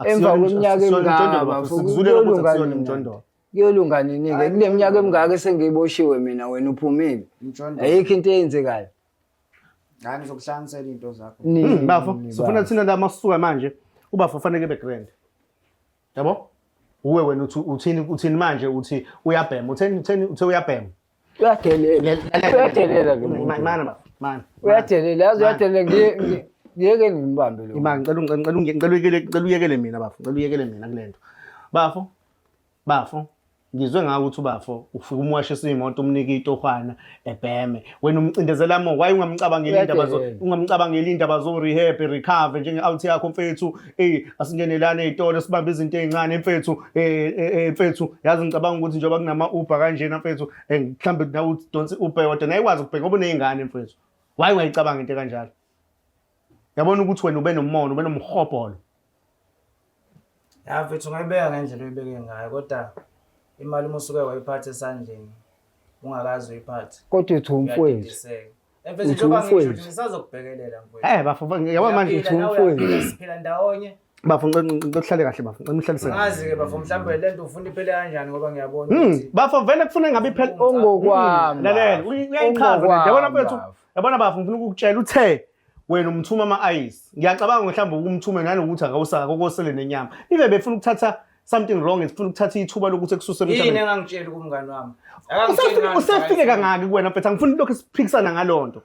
emva kweminyaka emingaka bafo kuyolunga nini-ke kule minyaka emingaka esengiyiboshiwe mina wena uphumile ayikho into eyenzekayo hayi ngizokuhlanganisela into zakho bafo sifuna thina la masisuka manje ubafo fanele ebe grand yabo uwe wena uthini manje uthi uyabhema uthi uyabhema uyadelela mana uyadelela yazi uyadelela ngiyeke ngimbambe lo imani ngicela uyekele mina bafo ngicela uyekele mina kulento bafo ngizwe ngaka ukuthi ubafo ufika umwashisa imoto umnika itohwana ebheme wena umcindezela mo why ungamcabangeli indaba zo rehab recover njenge out yakho mfethu asingenelane ezitolo sibambe izinto ezincane mfethu mfethu yazi ngicabanga ukuthi njengoba kunama Uber kanjena mfethu mhlambe nawe udonse Uber kodwa nayikwazi ukubheka ngoba unezingane mfethu why ungayicabanga into kanjalo yabona ukuthi wena ube nomono ube nomhobholo ya mfethu ungayibeka ngendlela oyibeke ngayo kodwa imali musuke wayiphatha esandleni ungakazi uyiphatha kodwa uthi umfowethu mfethu njengoba ngisho ngisazokubhekelela mfethu bafo yabona manje uthi umfowethu siphila ndawonye bafo ngikuhlale kahle bafo ngimhlalise ngazi ke bafo mhlawumbe lento ufuna iphele kanjani ngoba ngiyabona ukuthi bafo vele kufuna ngabe iphele ongokwami lalela uyayichaza yabona mfethu yabona bafo ngifuna ukukutshela uthe wena umthuma ama-ice ngiyacabanga mhlawumbe ukumthuma nanokuthi akawusaka kokosele nenyama ibe befuna ukuthatha something wrong ngifuna ukuthatha ithuba lokuthi ekususe emhlabeni yini engangitshela kumngani wami usefike kangaki kuwena mfethu angifuni lokho siphikisana ngalonto